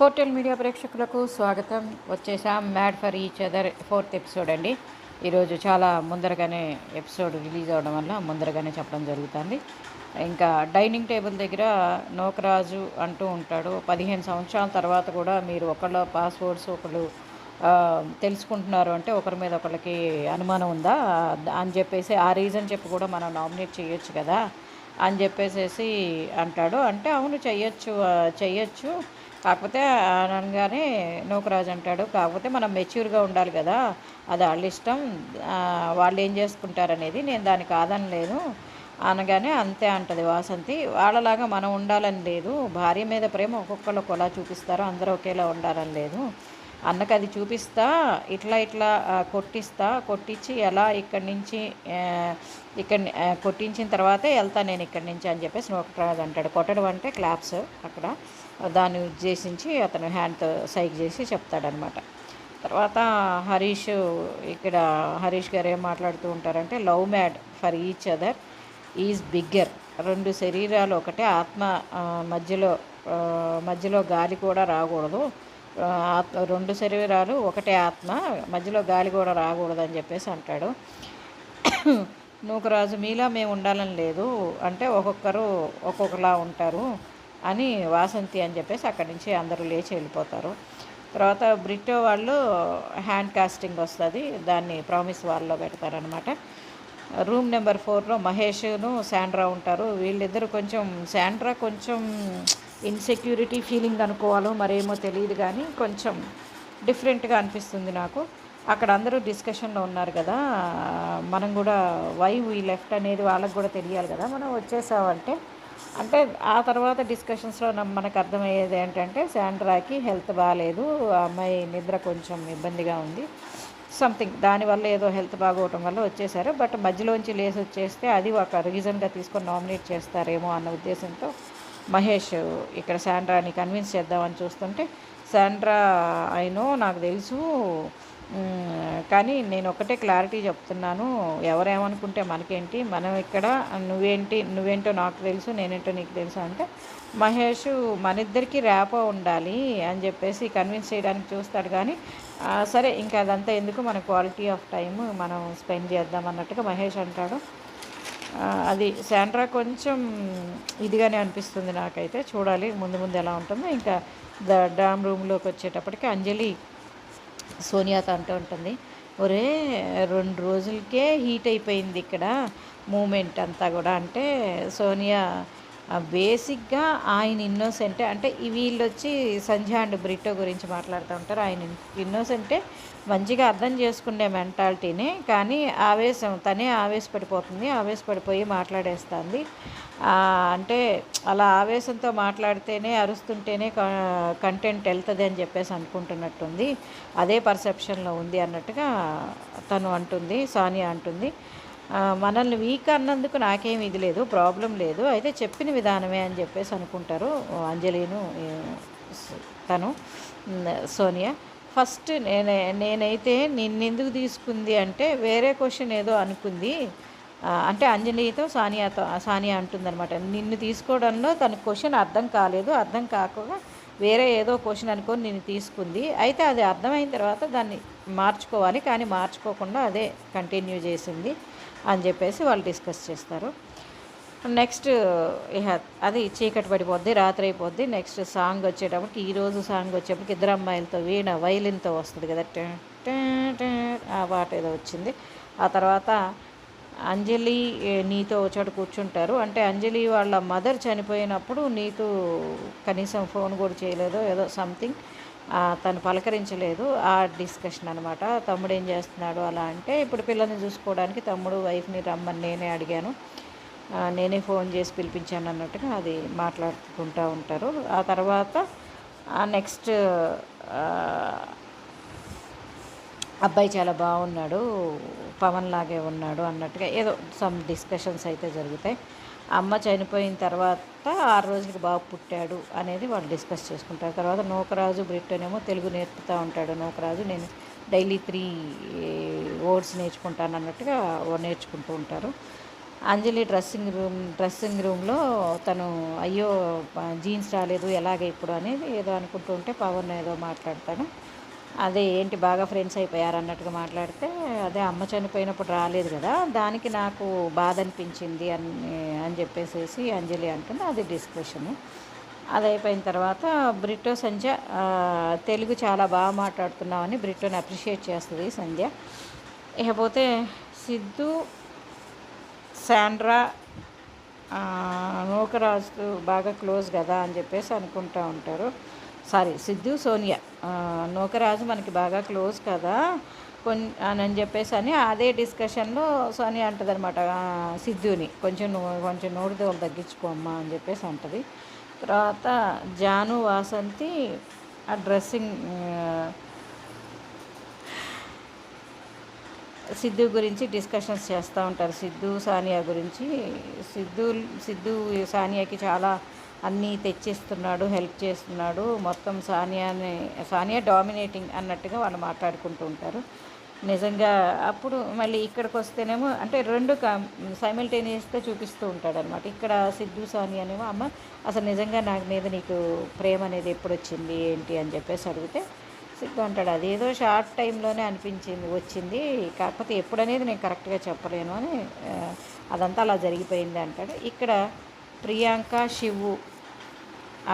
Portal media ప్రేక్షకులకు స్వాగతం. వచ్చేసాం mad for each other 4th episode అండి. ఈరోజు చాలా ముందరగానే ఎపిసోడ్ రిలీజ్ అవ్వడం వల్ల ముందరగానే చెప్పడం జరుగుతుంది. ఇంకా డైనింగ్ టేబుల్ దగ్గర నోకరాజు అంటూ ఉంటాడు, 15 సంవత్సరాల తర్వాత కూడా మీరు ఒకళ్ళ పాస్వర్డ్స్ ఒకళ్ళు తెలుసుకుంటున్నారు అంటే ఒకరి మీద ఒకళ్ళకి అనుమానం ఉందా అని చెప్పేసి ఆ రీజన్ చెప్పి కూడా మనం నామినేట్ చేయొచ్చు కదా అని చెప్పేసేసి అంటాడు. అంటే అవును చెయ్యొచ్చు, కాకపోతే అనగానే నూకరాజు అంటాడు, కాకపోతే మనం మెచ్యూర్గా ఉండాలి కదా, అది వాళ్ళ ఇష్టం, వాళ్ళు ఏం చేసుకుంటారనేది, నేను దానికి కాదనలేదు అనగానే అంతే అంటది వాసంతి. వాళ్ళలాగా మనం ఉండాలని లేదు, భార్య మీద ప్రేమ ఒక్కొక్కళ్ళు ఒకలా చూపిస్తారు, అందరూ ఒకేలా ఉండాలని లేదు, అన్నకు అది చూపిస్తా, ఇట్లా కొట్టించి ఎలా ఇక్కడి నుంచి ఇక్కడ కొట్టించిన తర్వాతే వెళ్తా నేను ఇక్కడి నుంచి అని చెప్పేసి నూకరాజు అంటాడు. కొట్టడం అంటే క్లాప్స్, అక్కడ దాన్ని ఉద్దేశించి అతను హ్యాండ్తో సైక్ చేసి చెప్తాడనమాట. తర్వాత హరీష్ గారు ఏం మాట్లాడుతూ ఉంటారంటే, love mad for each other is bigger. రెండు శరీరాలు ఒకటే, ఆత్మ మధ్యలో గాలి కూడా రాకూడదు, రెండు శరీరాలు ఒకటే ఆత్మ, మధ్యలో గాలి కూడా రాకూడదు అని చెప్పేసి అంటాడు. నూకరాజు, మీలా మేము ఉండాలని లేదు, అంటే ఒక్కొక్కరు ఒక్కొక్కలా ఉంటారు అని వాసంతి అని చెప్పేసి అక్కడి నుంచి అందరూ లేచి వెళ్ళిపోతారు. తర్వాత బ్రిటో వాళ్ళు హ్యాండ్ కాస్టింగ్ వస్తుంది, దాన్ని ప్రామిస్ వాల్లో పెడతారనమాట. రూమ్ నెంబర్ 4లో మహేష్ను శాండ్రా ఉంటారు. వీళ్ళిద్దరు శాండ్రా కొంచెం ఇన్సెక్యూరిటీ ఫీలింగ్ అనుకోవాలో మరేమో తెలియదు, కానీ కొంచెం డిఫరెంట్గా అనిపిస్తుంది నాకు. అక్కడ అందరూ డిస్కషన్లో ఉన్నారు కదా, మనం కూడా వై వీ లెఫ్ట్ అనేది వాళ్ళకు కూడా తెలియాలి కదా, మనం వచ్చేసామంటే అంటే ఆ తర్వాత డిస్కషన్స్లో మనకు అర్థమయ్యేది ఏంటంటే, శాండ్రాకి హెల్త్ బాగాలేదు, ఆ అమ్మాయి నిద్ర కొంచెం ఇబ్బందిగా ఉంది, సంథింగ్ దానివల్ల ఏదో హెల్త్ బాగోవటం వల్ల వచ్చేసారు. బట్ మధ్యలోంచి లేసి వచ్చేస్తే అది ఒక రీజన్గా తీసుకొని నామినేట్ చేస్తారేమో అన్న ఉద్దేశంతో మహేష్ ఇక్కడ శాండ్రాని కన్విన్స్ చేద్దామని చూస్తుంటే, శాండ్రా అయినో నాకు తెలుసు, కానీ నేను ఒకటే క్లారిటీ చెప్తున్నాను, ఎవరేమనుకుంటే మనకేంటి, మనం ఇక్కడ నువ్వేంటో నాకు తెలుసు, నేనేంటో నీకు తెలుసు అంటే, మహేష్ మన ఇద్దరికి ర్యాపో ఉండాలి అని చెప్పేసి కన్విన్స్ చేయడానికి చూస్తాడు. కానీ సరే ఇంకా అదంతా ఎందుకు, మన క్వాలిటీ ఆఫ్ టైం మనం స్పెండ్ చేద్దాం అన్నట్టుగా మహేష్ అంటాడు. అది శాండ్రా కొంచెం ఇదిగానే అనిపిస్తుంది నాకైతే, చూడాలి ముందు ఎలా ఉంటుందో. ఇంకా డామ్ రూమ్లోకి వచ్చేటప్పటికి అంజలి సోనియాతో అంటూ ఉంటుంది, ఒరే 2 రోజులకే హీట్ అయిపోయింది ఇక్కడ మూమెంట్ అంతా కూడా. అంటే సోనియా బేసిక్గా ఆయన ఇన్నోసెంటే, అంటే వీళ్ళు వచ్చి సంధ్య అండ్ బ్రిటో గురించి మాట్లాడుతూ ఉంటారు. ఆయన ఇన్నోసెంటే, మంచిగా అర్థం చేసుకునే మెంటాలిటీనే, కానీ తనే ఆవేశపడిపోయి మాట్లాడేస్తుంది. అంటే అలా ఆవేశంతో మాట్లాడితేనే, అరుస్తుంటేనే కంటెంట్ వెళ్తుంది అని చెప్పేసి అనుకుంటున్నట్టుంది, అదే పర్సెప్షన్లో ఉంది అన్నట్టుగా సానియా అంటుంది. మనల్ని వీక్ అన్నందుకు నాకేం ఇది లేదు, ప్రాబ్లం లేదు, అయితే చెప్పిన విధానమే అని చెప్పేసి అనుకుంటారు అంజలిను సోనియా. ఫస్ట్ నేనైతే నిన్నెందుకు తీసుకుంది అంటే వేరే క్వశ్చన్ ఏదో అనుకుంది, అంటే అంజలితో సానియా అంటుందన్నమాట, నిన్ను తీసుకోవడంలో తన క్వశ్చన్ అర్థం కాలేదు, అర్థం కాకుండా వేరే ఏదో క్వశ్చన్ అనుకొని నిన్ను తీసుకుంది, అయితే అది అర్థమైన తర్వాత దాన్ని మార్చుకోవాలి, కానీ మార్చుకోకుండా అదే కంటిన్యూ చేసింది అని చెప్పేసి వాళ్ళు డిస్కస్ చేస్తారు. నెక్స్ట్ అది చీకటి పడిపోద్ది, రాత్రి అయిపోద్ది. నెక్స్ట్ సాంగ్ వచ్చేటప్పటికి, ఈరోజు సాంగ్ వచ్చేటప్పటికి ఇద్దరు అమ్మాయిలతో వైలిన్తో వస్తుంది కదా, ఆ పాట ఏదో వచ్చింది. ఆ తర్వాత అంజలి నీతో చోటు కూర్చుంటారు, అంటే అంజలి వాళ్ళ మదర్ చనిపోయినప్పుడు నీతో కనీసం ఫోన్ కూడా చేయలేదు, ఏదో సంథింగ్ తను పలకరించలేదు, ఆ డిస్కషన్ అనమాట. తమ్ముడు ఏం చేస్తున్నాడు అలా అంటే, ఇప్పుడు పిల్లల్ని చూసుకోవడానికి తమ్ముడు వైఫ్ని రమ్మని నేనే అడిగాను, నేనే ఫోన్ చేసి పిలిపించాను అన్నట్టుగా అది మాట్లాడుకుంటూ ఉంటారు. ఆ తర్వాత నెక్స్ట్ అబ్బాయి చాలా బాగున్నాడు, పవన్ లాగే ఉన్నాడు అన్నట్టుగా ఏదో సమ్ డిస్కషన్స్ అయితే జరుగుతాయి. అమ్మ చనిపోయిన తర్వాత 6 రోజులకి బాబు పుట్టాడు అనేది వాళ్ళు డిస్కస్ చేసుకుంటారు. తర్వాత నూకరాజు బ్రిట్టోనేమో తెలుగు నేర్పుతూ ఉంటాడు. నూకరాజు నేను డైలీ 3 వర్డ్స్ నేర్చుకుంటాను అన్నట్టుగా నేర్చుకుంటూ ఉంటారు. అంజలి డ్రెస్సింగ్ రూమ్లో తను అయ్యో జీన్స్ రాలేదు ఎలాగ ఇప్పుడు అనేది ఏదో అనుకుంటూ ఉంటే పవన్ ఏదో మాట్లాడతాడు. అదే ఏంటి బాగా ఫ్రెండ్స్ అయిపోయారు అన్నట్టుగా మాట్లాడితే, అదే అమ్మ చనిపోయినప్పుడు రాలేదు కదా, దానికి నాకు బాధ అనిపించింది అని చెప్పేసి అంజలి అంటుంది. అది డిస్కషను. అది అయిపోయిన తర్వాత బ్రిటో సంధ్య తెలుగు చాలా బాగా మాట్లాడుతున్నామని బ్రిటోని అప్రిషియేట్ చేస్తుంది సంధ్య. ఇకపోతే సిద్ధు, శాండ్రా, నూకరాజు బాగా క్లోజ్ కదా అని చెప్పేసి అనుకుంటూ ఉంటారు. సిద్ధు, సోనియా, నూకరాజు మనకి బాగా క్లోజ్ కదా అని చెప్పేసి అని అదే డిస్కషన్లో సోనియా అంటుంది అనమాట సిద్ధుని, కొంచెం నోటిదోలు తగ్గించుకోమ్మా అని చెప్పేసి అంటుంది. తర్వాత జాను, వాసంతి ఆ డ్రెస్సింగ్ సిద్ధు గురించి డిస్కషన్స్ చేస్తూ ఉంటారు. సిద్ధు, సానియా గురించి. సిద్ధు సానియాకి చాలా అన్నీ తెచ్చిస్తున్నాడు, హెల్ప్ చేస్తున్నాడు, మొత్తం సానియా డామినేటింగ్ అన్నట్టుగా వాళ్ళు మాట్లాడుకుంటూ ఉంటారు. నిజంగా అప్పుడు మళ్ళీ ఇక్కడికి వస్తేనేమో అంటే రెండు సైమిల్టేనియస్గా చూపిస్తూ ఉంటాడు అనమాట. ఇక్కడ సిద్ధు, సానియానేమో అమ్మ అసలు నిజంగా నాకు మీద నీకు ప్రేమ అనేది ఎప్పుడు వచ్చింది ఏంటి అని చెప్పేసి అడిగితే సిద్ధు అంటాడు అదేదో షార్ట్ టైంలోనే వచ్చింది, కాకపోతే ఎప్పుడనేది నేను కరెక్ట్గా చెప్పలేను అని, అదంతా అలా జరిగిపోయింది అంటాడు. ఇక్కడ ప్రియాంక, శివు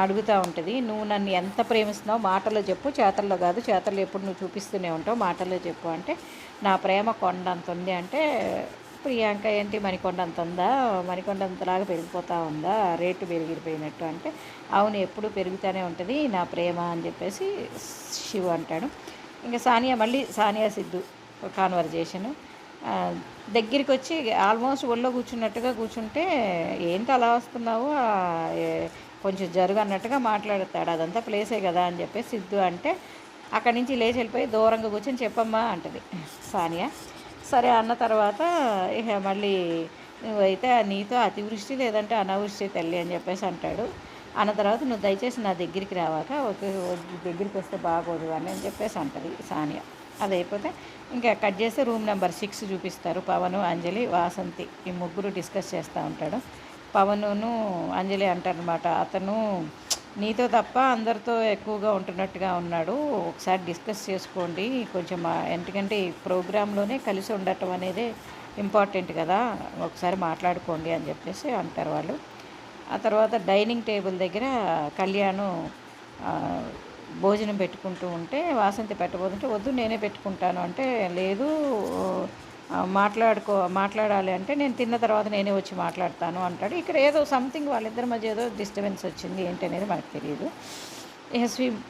అడుగుతూ ఉంటుంది, నువ్వు నన్ను ఎంత ప్రేమిస్తున్నావు మాటల్లో చెప్పు, చేతల్లో కాదు, చేతల్లో ఎప్పుడు నువ్వు చూపిస్తూనే ఉంటావు, మాటల్లో చెప్పు అంటే నా ప్రేమ కొండంత ఉంది అంటే, ప్రియాంక ఏంటి మణికొండంత ఉందా, మణికొండంతలాగా పెరిగిపోతూ ఉందా, రేటు పెరిగిపోయినట్టు అంటే అవును ఎప్పుడు పెరుగుతూనే ఉంటుంది నా ప్రేమ అని చెప్పేసి శివు అంటాడు. ఇంకా సానియా సిద్ధు కాన్వర్జేషను దగ్గరికి వచ్చి ఆల్మోస్ట్ ఒళ్ళో కూర్చున్నట్టుగా కూర్చుంటే ఏంటి అలా వస్తున్నావు, కొంచెం జరుగు అన్నట్టుగా మాట్లాడతాడు. అదంతా ప్లేసే కదా అని చెప్పేసి సిద్ధు అంటే అక్కడి నుంచి లేచి వెళ్ళిపోయి దూరంగా కూర్చొని చెప్పమ్మా అంటది సానియా. సరే అన్న తర్వాత ఇక మళ్ళీ నువ్వైతే నీతో అతివృష్టి లేదంటే అనావృష్టి తల్లి అని చెప్పేసి అంటాడు. అన్న తర్వాత నువ్వు దయచేసి నా దగ్గరికి రావాక దగ్గరికి వస్తే బాగోదు అని చెప్పేసి అంటది సానియా. అది అయిపోతే ఇంకా కట్ చేస్తే రూమ్ నెంబర్ 6 చూపిస్తారు. పవను, అంజలి, వాసంతి ఈ ముగ్గురు డిస్కస్ చేస్తూ ఉంటాడు. పవనును అంజలి అంటారనమాట, అతను నీతో తప్ప అందరితో ఎక్కువగా ఉంటున్నట్టుగా ఉన్నాడు, ఒకసారి డిస్కస్ చేసుకోండి కొంచెం, ఎందుకంటే ఈ ప్రోగ్రాంలోనే కలిసి ఉండటం అనేది ఇంపార్టెంట్ కదా, ఒకసారి మాట్లాడుకోండి అని చెప్పేసి అంటారు వాళ్ళు. ఆ తర్వాత డైనింగ్ టేబుల్ దగ్గర కళ్యాణ్ భోజనం పెట్టుకుంటూ ఉంటే వాసంతి పెట్టబోతుంటే వద్దు నేనే పెట్టుకుంటాను అంటే, లేదు మాట్లాడాలి అంటే నేను తిన్న తర్వాత నేనే వచ్చి మాట్లాడతాను అంటాడు. ఇక్కడ ఏదో సంథింగ్ వాళ్ళిద్దరి మధ్య ఏదో డిస్టర్బెన్స్ వచ్చింది ఏంటి అనేది మనకు తెలియదు. ఇక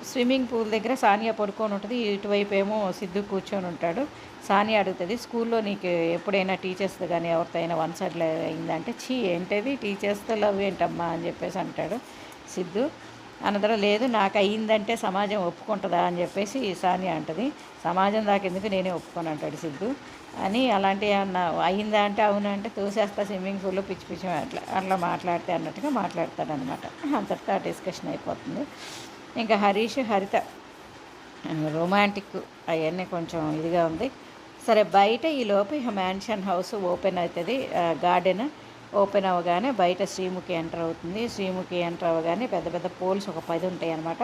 స్విమ్మింగ్ పూల్ దగ్గర సానియా పడుకొని ఉంటుంది, ఇటువైపు ఏమో సిద్ధు కూర్చొని ఉంటాడు. సానియా అడుగుతుంది, స్కూల్లో నీకు ఎప్పుడైనా టీచర్స్తో కానీ ఎవరితో అయినా వన్ సైడ్ అయిందంటే ఏంటది టీచర్స్తో లవ్ ఏంటమ్మా అని చెప్పేసి అంటాడు సిద్ధు. అన్నదరం లేదు నాకు అయ్యిందంటే సమాజం ఒప్పుకుంటుందా అని చెప్పేసి సానియా అంటుంది. సమాజం దాకా ఎందుకు నేనే ఒప్పుకొని అంటాడు సిద్ధు అని. అలాంటి ఏమన్నా అయ్యిందా అంటే అవునా అంటే తోసేస్తా స్విమ్మింగ్ పూల్లో పిచ్చి అట్లా మాట్లాడితే అన్నట్టుగా మాట్లాడతాడనమాట. అంతటా డిస్కషన్ అయిపోతుంది. ఇంకా హరిత రొమాంటిక్ అవన్నీ కొంచెం ఇదిగా ఉంది. సరే బయట ఈలోపు ఇక మ్యాన్షన్ హౌస్ ఓపెన్ అవుతుంది, గార్డెన్ ఓపెన్ అవ్వగానే బయట శ్రీముఖి ఎంటర్ అవుతుంది. శ్రీముఖి ఎంటర్ అవ్వగానే పెద్ద పెద్ద పోల్స్ ఒక 10 ఉంటాయి అన్నమాట.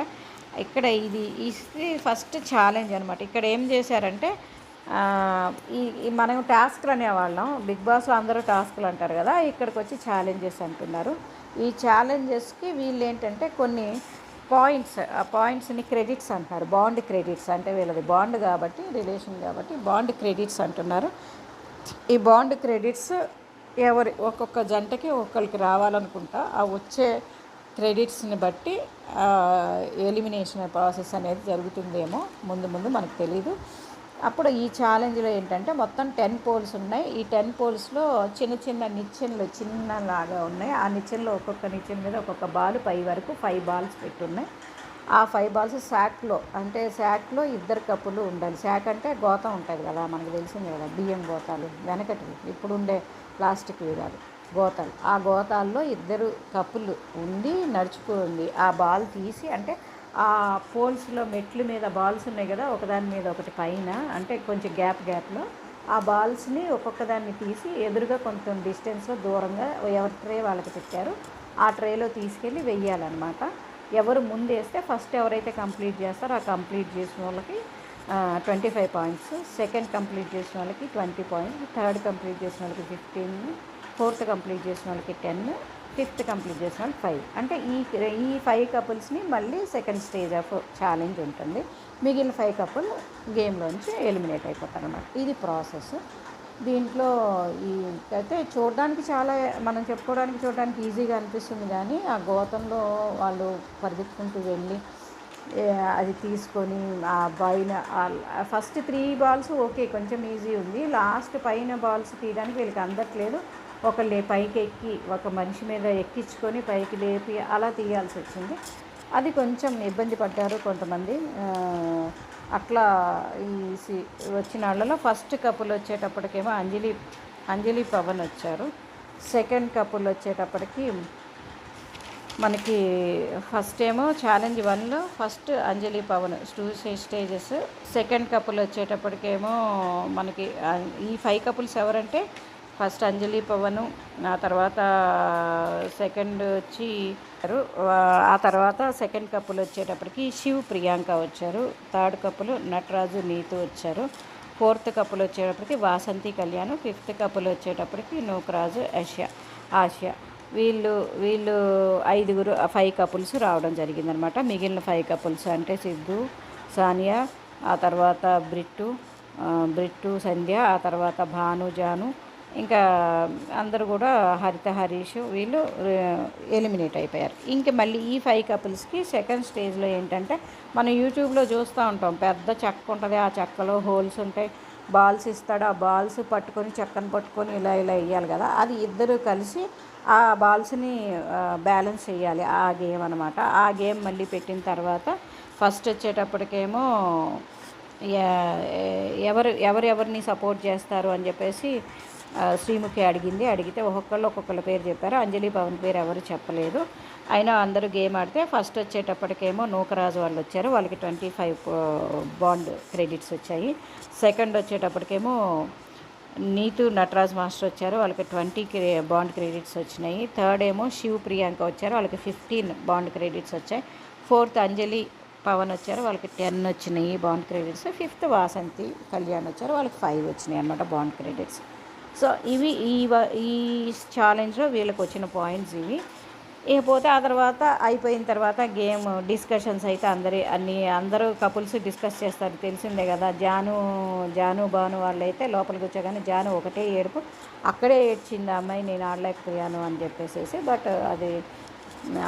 ఇక్కడ ఇది ఫస్ట్ ఛాలెంజ్ అనమాట. ఇక్కడ ఏం చేశారంటే మనం టాస్క్లు అనేవాళ్ళం, బిగ్ బాస్లో అందరూ టాస్క్లు అంటారు కదా, ఇక్కడికి వచ్చి ఛాలెంజెస్ అంటున్నారు. ఈ ఛాలెంజెస్కి వీళ్ళు ఏంటంటే కొన్ని ఆ పాయింట్స్ని క్రెడిట్స్ అంటున్నారు. బాండ్ క్రెడిట్స్ అంటే వీళ్ళది బాండ్ కాబట్టి, రిలేషన్ కాబట్టి బాండ్ క్రెడిట్స్ అంటున్నారు. ఈ బాండ్ క్రెడిట్స్ ఒక్కొక్క జంటకి ఒక్కరికి రావాలనుకుంటా, ఆ వచ్చే క్రెడిట్స్ని బట్టి ఎలిమినేషన్ ప్రాసెస్ అనేది జరుగుతుందేమో ముందు మనకు తెలీదు. అప్పుడు ఈ ఛాలెంజ్లో ఏంటంటే మొత్తం 10 పోల్స్ ఉన్నాయి. ఈ 10 పోల్స్లో చిన్న నిచ్చెనలు చిన్నలాగా ఉన్నాయి. ఆ నిచ్చెనలో ఒక్కొక్క నిచ్చెన మీద ఒక్కొక్క బాల్ పై వరకు 5 బాల్స్ పెట్టున్నాయి. ఆ 5 బాల్స్ శాక్లో 2 కప్పులు ఉండాలి. శాక్ అంటే గోతం ఉంటుంది కదా, మనకు తెలిసింది కదా, బియ్యం గోతాలు వెనకటివి, ఇప్పుడు ఉండే ప్లాస్టిక్ కాదు, గోతాలు. ఆ గోతాల్లో 2 కప్పులు ఉండి నడుచుకుంది. ఆ బాల్ తీసి అంటే ఆ పోల్స్లో మెట్ల మీద బాల్స్ ఉన్నాయి కదా, ఒకదాని మీద ఒకటి పైన, అంటే కొంచెం గ్యాప్లో ఆ బాల్స్ని ఒక్కొక్క దాన్ని తీసి ఎదురుగా కొంచెం డిస్టెన్స్లో దూరంగా ఎవరి ట్రే వాళ్ళకి పెట్టారు, ఆ ట్రేలో తీసుకెళ్ళి వెయ్యాలన్నమాట. ఎవరు ముందు వేస్తే ఫస్ట్ ఎవరైతే కంప్లీట్ చేస్తారో ఆ కంప్లీట్ చేసిన వాళ్ళకి 25 పాయింట్స్, సెకండ్ కంప్లీట్ చేసిన వాళ్ళకి 20 పాయింట్స్, థర్డ్ కంప్లీట్ చేసిన వాళ్ళకి 15, ఫోర్త్ కంప్లీట్ చేసిన వాళ్ళకి 10, ఫిఫ్త్ కంప్లీట్ చేసిన వాళ్ళకి 5. అంటే ఈ 5 కపుల్స్ని మళ్ళీ సెకండ్ స్టేజ్ ఆఫ్ ఛాలెంజ్ ఉంటుంది. మిగిలిన 5 కపుల్ గేమ్లోంచి ఎలిమినేట్ అయిపోతారు అన్నమాట. ఇది ప్రాసెస్. దీంట్లో ఈ అయితే చూడడానికి చాలా, మనం చెప్పుకోవడానికి చూడడానికి ఈజీగా అనిపిస్తుంది, కానీ ఆ గోతంలో వాళ్ళు పరిగెత్తుకుంటూ వెళ్ళి అది తీసుకొని ఆ పైన ఫస్ట్ 3 బాల్స్ ఓకే కొంచెం ఈజీ ఉంది, లాస్ట్ పైన బాల్స్ తీయడానికి వీళ్ళకి అందట్లేదు. ఒకళ్ళు పైకి ఎక్కి ఒక మనిషి మీద ఎక్కించుకొని పైకి లేపి అలా తీయాల్సి వచ్చింది. అది కొంచెం ఇబ్బంది పడ్డారు కొంతమంది. అట్లా వచ్చిన వాళ్ళలో ఫస్ట్ కపుల్ వచ్చేటప్పటికేమో అంజలి పవన్ వచ్చారు. సెకండ్ కపుల్ వచ్చేటప్పటికి మనకి ఫస్ట్ ఏమో ఛాలెంజ్ 1లో ఫస్ట్ అంజలి పవన్ 2 స్టేజెస్. సెకండ్ కపుల్ వచ్చేటప్పటికేమో మనకి ఈ 5 కపుల్స్ ఎవరంటే ఫస్ట్ అంజలి పవన్, ఆ తర్వాత సెకండ్ వచ్చి ఆ తర్వాత సెకండ్ కపుల్ వచ్చేటప్పటికి శివ్ ప్రియాంక వచ్చారు. థర్డ్ కపుల్ నటరాజు నీతు వచ్చారు. ఫోర్త్ కపుల్ వచ్చేటప్పటికి వాసంతి కళ్యాణ్. ఫిఫ్త్ కపుల్ వచ్చేటప్పటికి నూకరాజు ఆసియా. వీళ్ళు 5 కపుల్స్ రావడం జరిగిందనమాట. మిగిలిన 5 కపుల్స్ అంటే సిద్ధు, సానియా, ఆ తర్వాత బ్రిట్టు సంధ్య, ఆ తర్వాత భాను జాను, ఇంకా అందరూ కూడా హరిత హరీష్, వీళ్ళు ఎలిమినేట్ అయిపోయారు. ఇంకా మళ్ళీ ఈ 5 కపుల్స్కి సెకండ్ స్టేజ్లో ఏంటంటే మనం యూట్యూబ్లో చూస్తూ ఉంటాం, పెద్ద చెక్క ఉంటుంది, ఆ చెక్కలో హోల్స్ ఉంటాయి, బాల్స్ ఇస్తాడు, ఆ బాల్స్ పట్టుకొని చెక్కను పట్టుకొని ఇలా వేయాలి కదా, అది ఇద్దరు కలిసి ఆ బాల్స్ని బ్యాలెన్స్ చేయాలి, ఆ గేమ్ అనమాట. ఆ గేమ్ మళ్ళీ పెట్టిన తర్వాత ఫస్ట్ వచ్చేటప్పటికేమో ఎవరెవరిని సపోర్ట్ చేస్తారు అని చెప్పేసి శ్రీముఖి అడిగితే ఒక్కొక్కళ్ళ పేరు చెప్పారు. అంజలి పవన్ పేరు ఎవరు చెప్పలేదు. అయినా అందరూ గేమ్ ఆడితే ఫస్ట్ వచ్చేటప్పటికేమో నూకరాజు వాళ్ళు వచ్చారు, వాళ్ళకి 25 బాండ్ క్రెడిట్స్ వచ్చాయి. సెకండ్ వచ్చేటప్పటికేమో నీతు నటరాజ్ మాస్టర్ వచ్చారు, వాళ్ళకి 20 బాండ్ క్రెడిట్స్ వచ్చినాయి. థర్డ్ ఏమో శివ్ ప్రియాంక వచ్చారు, వాళ్ళకి 15 బాండ్ క్రెడిట్స్ వచ్చాయి. ఫోర్త్ అంజలి పవన్ వచ్చారు, వాళ్ళకి 10 వచ్చినాయి bond credits. Fifth Vasanthi Kalyan వచ్చారు, వాళ్ళకి 5 వచ్చినాయి అన్నమాట బాండ్ క్రెడిట్స్. సో ఇవి ఈ ఛాలెంజ్లో వీళ్ళకి వచ్చిన పాయింట్స్ ఇవి. ఇకపోతే ఆ తర్వాత అయిపోయిన తర్వాత గేమ్ డిస్కషన్స్ అయితే అందరూ కపుల్స్ డిస్కస్ చేస్తారు, తెలిసిందే కదా. జాను భాను వాళ్ళు అయితే లోపలికి వచ్చాగానే జాను ఒకటే ఏడుపు, అక్కడే ఏడ్చింది అమ్మాయి, నేను ఆడలేకపోయాను అని చెప్పేసి. బట్ అది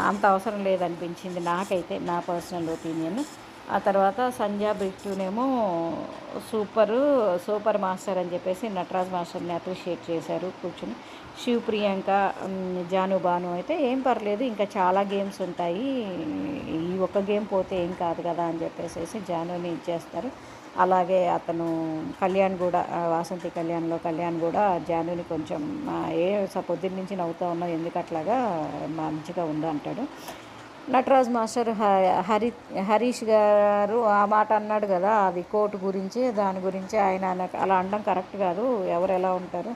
అంత అవసరం లేదనిపించింది నాకైతే, నా పర్సనల్ ఒపీనియన్. ఆ తర్వాత సంధ్య బిట్టునేమో సూపర్ మాస్టర్ అని చెప్పేసి నటరాజ్ మాస్టర్ని అప్రిషియేట్ చేశారు కూర్చుని. శివ్ ప్రియాంక, జాను భాను అయితే ఏం పర్లేదు, ఇంకా చాలా గేమ్స్ ఉంటాయి, ఈ ఒక్క గేమ్ పోతే ఏం కాదు కదా అని చెప్పేసి జానుని ఇచ్చేస్తారు. అలాగే అతను కళ్యాణ్ కూడా, వాసంతి కళ్యాణ్ కూడా జానుని కొంచెం పొద్దున్న నుంచి నవ్వుతూ ఉన్నావు ఎందుకు అట్లాగా, మంచిగా ఉందా అంటాడు. నటరాజ్ మాస్టర్ హరీష్ గారు ఆ మాట అన్నాడు కదా, అది కోర్టు గురించి, దాని గురించి ఆయన అలా అనడం కరెక్ట్ కాదు, ఎవరు ఎలా ఉంటారు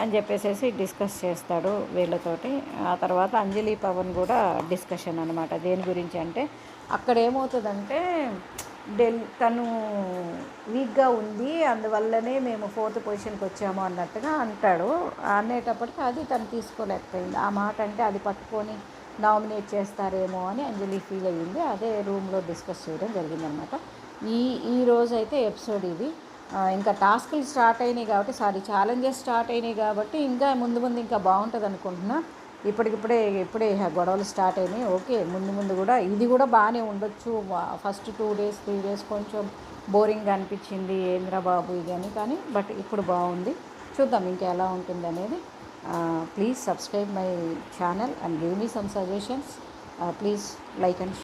అని చెప్పేసి డిస్కస్ చేస్తాడు వీళ్ళతోటి. ఆ తర్వాత అంజలి పవన్ కూడా డిస్కషన్ అనమాట. దేని గురించి అంటే అక్కడ ఏమవుతుందంటే తను వీక్గా ఉంది, అందువల్లనే మేము 4th పొజిషన్కి వచ్చాము అన్నట్టుగా అంటాడు. అనేటప్పటికీ అది తను తీసుకోలేకపోయింది. ఆ మాట అంటే అది పట్టుకొని నామినేట్ చేస్తారేమో అని అంజలి ఫీల్ అయ్యింది. అదే రూమ్లో డిస్కస్ చేయడం జరిగిందనమాట. ఈ రోజు అయితే ఎపిసోడ్ ఇది. ఇంకా టాస్క్లు స్టార్ట్ అయినాయి కాబట్టి, ఛాలెంజెస్ స్టార్ట్ అయినాయి కాబట్టి ఇంకా ముందు ఇంకా బాగుంటుంది అనుకుంటున్నా. ఇప్పుడే గొడవలు స్టార్ట్ అయినాయి. ఓకే, ముందు కూడా ఇది కూడా బాగానే ఉండొచ్చు. ఫస్ట్ 2 days 3 days కొంచెం బోరింగ్గా అనిపించింది, ఏంద్రా బాబు ఇది అని, కానీ బట్ ఇప్పుడు బాగుంది. చూద్దాం ఇంకా ఎలా ఉంటుంది అనేది. Please subscribe my channel and give me some suggestions. Please like and share.